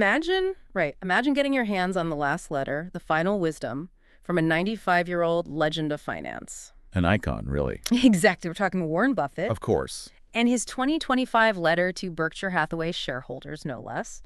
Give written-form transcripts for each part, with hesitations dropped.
imagine getting your hands on the last letter, the final wisdom, from a 95-year-old legend of finance. An icon, really. Exactly. We're talking Warren Buffett. Of course. And his 2025 letter to Berkshire Hathaway shareholders, no less.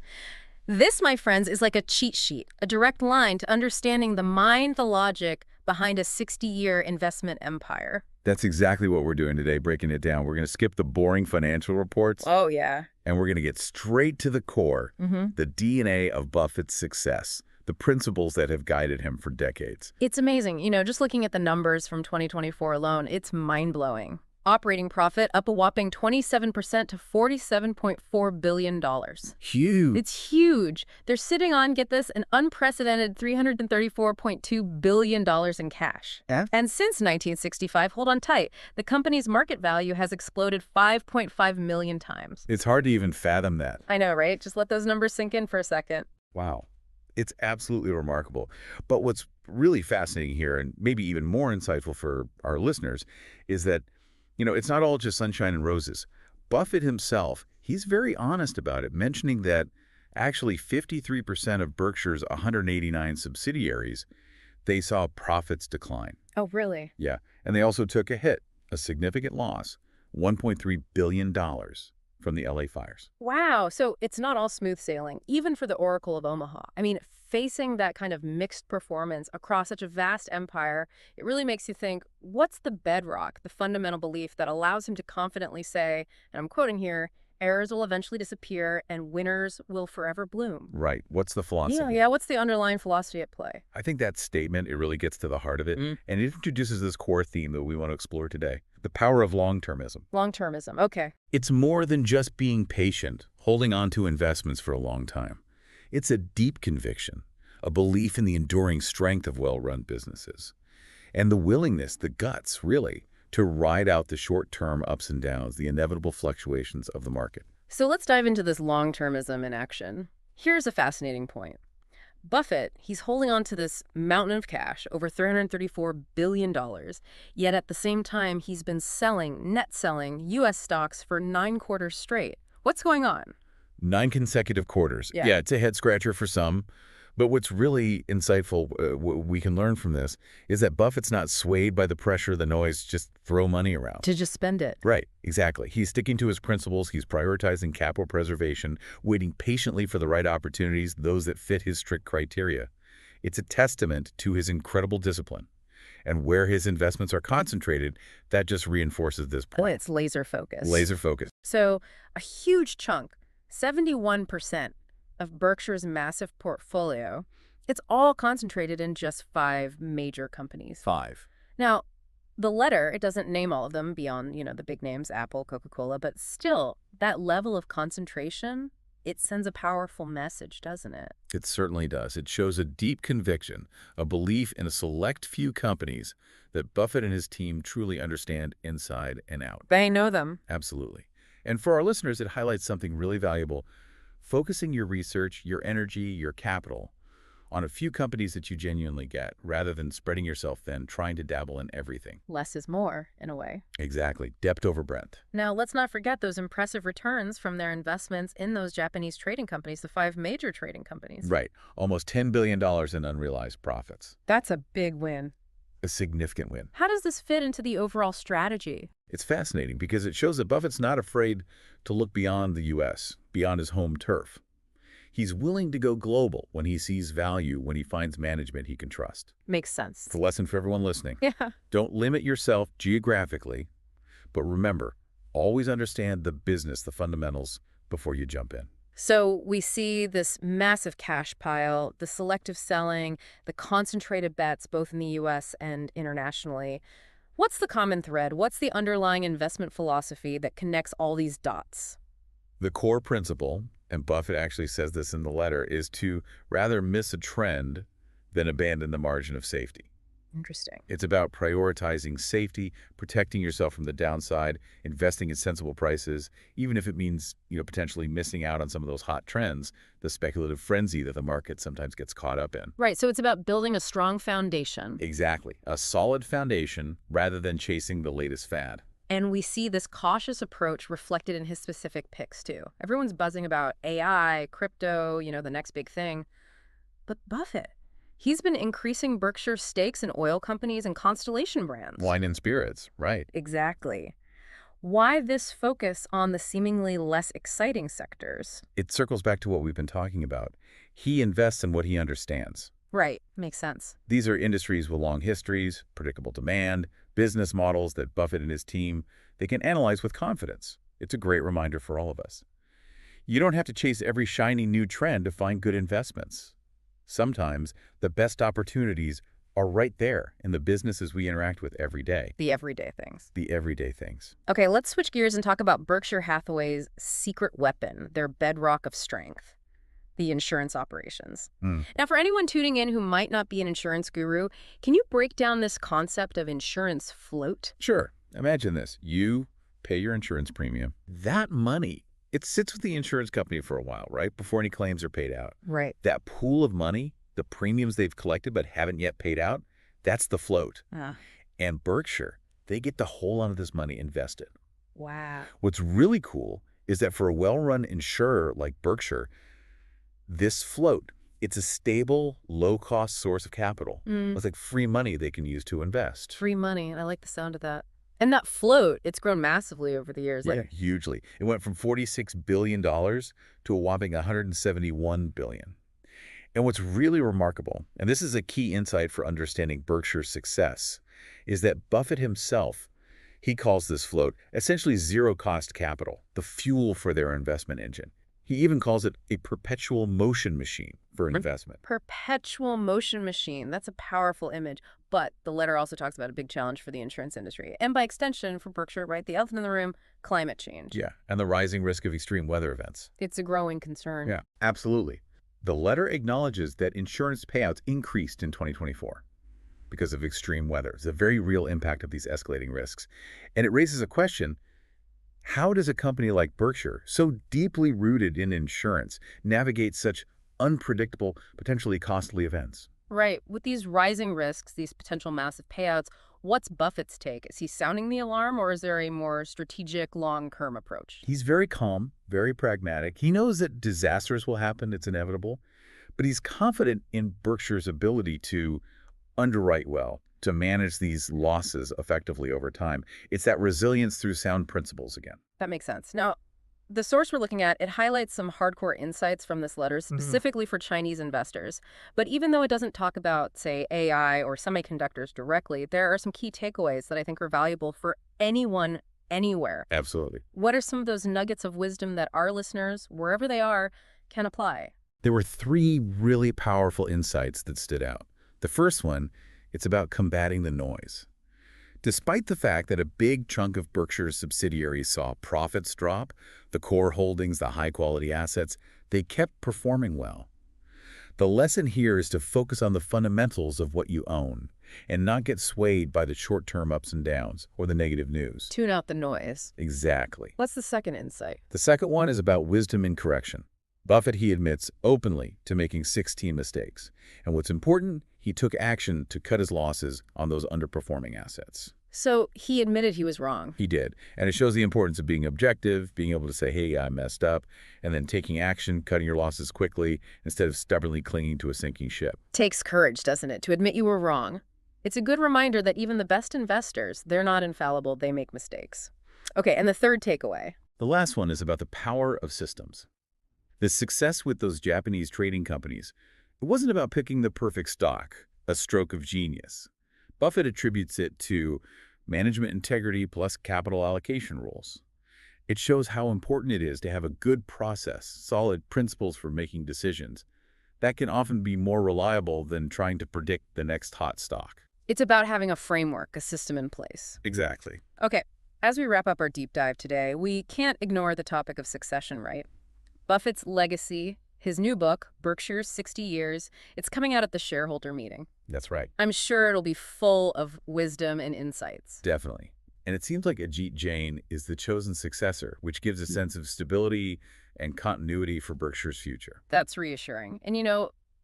This, my friends, is like a cheat sheet, a direct line to understanding the mind, the logic behind a 60-year investment empire. That's exactly what we're doing today, breaking it down. We're going to skip the boring financial reports. Oh, yeah. And we're going to get straight to the core, the DNA of Buffett's success, the principles that have guided him for decades. It's amazing. Just looking at the numbers from 2024 alone, it's mind-blowing. Operating profit up a whopping 27% to $47.4 billion. Huge. It's huge. They're sitting on, get this, an unprecedented $334.2 billion in cash. Yeah. And since 1965, hold on tight, the company's market value has exploded 5.5 million times. It's hard to even fathom that. I know, right? Just let those numbers sink in for a second. Wow. It's absolutely remarkable. But what's really fascinating here, and maybe even more insightful for our listeners, is that it's not all just sunshine and roses. Buffett himself, he's very honest about it, mentioning that actually 53% of Berkshire's 189 subsidiaries, they saw profits decline. Oh, really? Yeah. And they also took a hit, a significant loss, $1.3 billion from the LA fires. Wow. So it's not all smooth sailing, even for the Oracle of Omaha. I mean, facing that kind of mixed performance across such a vast empire, it really makes you think, what's the bedrock, the fundamental belief that allows him to confidently say, and I'm quoting here, errors will eventually disappear and winners will forever bloom. Right. What's the philosophy? Yeah. What's the underlying philosophy at play? I think that statement, it really gets to the heart of it. And it introduces this core theme that we want to explore today, the power of long-termism. Long-termism. Okay. It's more than just being patient, holding on to investments for a long time. It's a deep conviction, a belief in the enduring strength of well-run businesses, and the willingness, the guts, really, to ride out the short-term ups and downs, the inevitable fluctuations of the market. So let's dive into this long-termism in action. Here's a fascinating point. Buffett, he's holding on to this mountain of cash, over $334 billion, yet at the same time, he's been net selling U.S. stocks for 9 quarters straight. What's going on? 9 consecutive quarters. Yeah, it's a head-scratcher for some. But what's really insightful, we can learn from this, is that Buffett's not swayed by the pressure, the noise, just throw money around. To just spend it. Right, exactly. He's sticking to his principles. He's prioritizing capital preservation, waiting patiently for the right opportunities, those that fit his strict criteria. It's a testament to his incredible discipline. And where his investments are concentrated, that just reinforces this point. Boy, it's laser focus. Laser focus. So a huge chunk, 71%, of Berkshire's massive portfolio, it's all concentrated in just 5 major companies. 5. Now, the letter, it doesn't name all of them beyond, the big names, Apple, Coca-Cola, but still, that level of concentration, it sends a powerful message, doesn't it? It certainly does. It shows a deep conviction, a belief in a select few companies that Buffett and his team truly understand inside and out. They know them. Absolutely. And for our listeners, it highlights something really valuable. Focusing your research, your energy, your capital on a few companies that you genuinely get, rather than spreading yourself thin, trying to dabble in everything. Less is more, in a way. Exactly. Depth over breadth. Now, let's not forget those impressive returns from their investments in those Japanese trading companies, the 5 major trading companies. Right. Almost $10 billion in unrealized profits. That's a big win. A significant win. How does this fit into the overall strategy? It's fascinating because it shows that Buffett's not afraid to look beyond the U.S., beyond his home turf. He's willing to go global when he sees value, when he finds management he can trust. Makes sense. It's a lesson for everyone listening. Yeah. Don't limit yourself geographically, but remember, always understand the business, the fundamentals, before you jump in. So we see this massive cash pile, the selective selling, the concentrated bets, both in the U.S. and internationally. What's the common thread? What's the underlying investment philosophy that connects all these dots? The core principle, and Buffett actually says this in the letter, is to rather miss a trend than abandon the margin of safety. Interesting. It's about prioritizing safety, protecting yourself from the downside, investing in sensible prices, even if it means, potentially missing out on some of those hot trends, the speculative frenzy that the market sometimes gets caught up in. Right. So it's about building a strong foundation. Exactly. A solid foundation rather than chasing the latest fad. And we see this cautious approach reflected in his specific picks, too. Everyone's buzzing about AI, crypto, the next big thing. But Buffett, he's been increasing Berkshire's stakes in oil companies and Constellation brands. Wine and spirits, right. Exactly. Why this focus on the seemingly less exciting sectors? It circles back to what we've been talking about. He invests in what he understands. Right. Makes sense. These are industries with long histories, predictable demand, business models that Buffett and his team, they can analyze with confidence. It's a great reminder for all of us. You don't have to chase every shiny new trend to find good investments. Sometimes the best opportunities are right there in the businesses we interact with every day. The everyday things. The everyday things. Okay, let's switch gears and talk about Berkshire Hathaway's secret weapon, their bedrock of strength, the insurance operations. Now, for anyone tuning in who might not be an insurance guru, can you break down this concept of insurance float? Sure. Imagine this. You pay your insurance premium. That money, it sits with the insurance company for a while, right? Before any claims are paid out. Right. That pool of money, the premiums they've collected but haven't yet paid out, that's the float. And Berkshire, they get to hold on to this money invested. Wow. What's really cool is that for a well-run insurer like Berkshire, this float, it's a stable, low-cost source of capital. It's like free money they can use to invest. Free money. I like the sound of that. And that float, it's grown massively over the years. Yeah, hugely. It went from $46 billion to a whopping $171 billion. And what's really remarkable, and this is a key insight for understanding Berkshire's success, is that Buffett himself, he calls this float essentially zero-cost capital, the fuel for their investment engine. He even calls it a perpetual motion machine for investment. Perpetual motion machine. That's a powerful image. But the letter also talks about a big challenge for the insurance industry. And by extension, for Berkshire, right, the elephant in the room, climate change. Yeah, and the rising risk of extreme weather events. It's a growing concern. Yeah, absolutely. The letter acknowledges that insurance payouts increased in 2024 because of extreme weather. It's a very real impact of these escalating risks. And it raises a question: how does a company like Berkshire, so deeply rooted in insurance, navigate such unpredictable, potentially costly events? Right. With these rising risks, these potential massive payouts, what's Buffett's take? Is he sounding the alarm, or is there a more strategic, long-term approach? He's very calm, very pragmatic. He knows that disasters will happen. It's inevitable. But he's confident in Berkshire's ability to underwrite well, to manage these losses effectively over time. It's that resilience through sound principles again. That makes sense. Now, the source we're looking at, it highlights some hardcore insights from this letter specifically for Chinese investors. But even though it doesn't talk about, say, AI or semiconductors directly, there are some key takeaways that I think are valuable for anyone, anywhere. Absolutely. What are some of those nuggets of wisdom that our listeners, wherever they are, can apply? There were three really powerful insights that stood out. The first one, it's about combating the noise. Despite the fact that a big chunk of Berkshire's subsidiaries saw profits drop, the core holdings, the high-quality assets, they kept performing well. The lesson here is to focus on the fundamentals of what you own and not get swayed by the short-term ups and downs or the negative news. Tune out the noise. Exactly. What's the second insight? The second one is about wisdom in correction. Buffett, he admits openly to making 16 mistakes. And what's important, he took action to cut his losses on those underperforming assets. So he admitted he was wrong. He did. And it shows the importance of being objective, being able to say, hey, I messed up, and then taking action, cutting your losses quickly, instead of stubbornly clinging to a sinking ship. Takes courage, doesn't it, to admit you were wrong? It's a good reminder that even the best investors, they're not infallible, they make mistakes. Okay, and the third takeaway. The last one is about the power of systems. The success with those Japanese trading companies, it wasn't about picking the perfect stock, a stroke of genius. Buffett attributes it to management integrity plus capital allocation rules. It shows how important it is to have a good process, solid principles for making decisions. That can often be more reliable than trying to predict the next hot stock. It's about having a framework, a system in place. Exactly. Okay, as we wrap up our deep dive today, we can't ignore the topic of succession, right? Buffett's legacy, his new book, Berkshire's 60 Years, it's coming out at the shareholder meeting. That's right. I'm sure it'll be full of wisdom and insights. Definitely. And it seems like Ajit Jain is the chosen successor, which gives a sense of stability and continuity for Berkshire's future. That's reassuring. And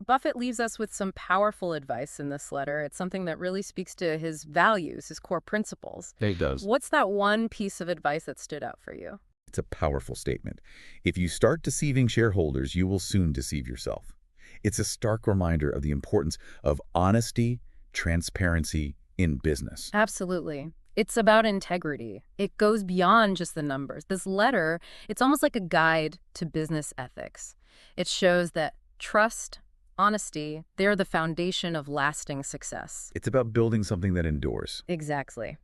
Buffett leaves us with some powerful advice in this letter. It's something that really speaks to his values, his core principles. Yeah, he does. What's that one piece of advice that stood out for you? It's a powerful statement. If you start deceiving shareholders, you will soon deceive yourself. It's a stark reminder of the importance of honesty, transparency in business. Absolutely. It's about integrity. It goes beyond just the numbers. This letter, it's almost like a guide to business ethics. It shows that trust, honesty, they're the foundation of lasting success. It's about building something that endures. Exactly.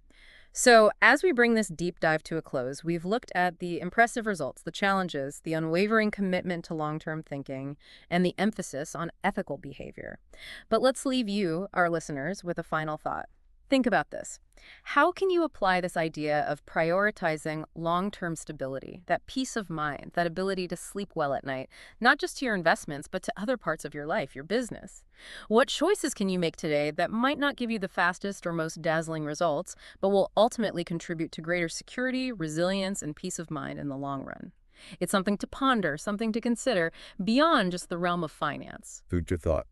So as we bring this deep dive to a close, we've looked at the impressive results, the challenges, the unwavering commitment to long-term thinking, and the emphasis on ethical behavior. But let's leave you, our listeners, with a final thought. Think about this. How can you apply this idea of prioritizing long-term stability, that peace of mind, that ability to sleep well at night, not just to your investments, but to other parts of your life, your business? What choices can you make today that might not give you the fastest or most dazzling results, but will ultimately contribute to greater security, resilience, and peace of mind in the long run? It's something to ponder, something to consider beyond just the realm of finance. Food for thought.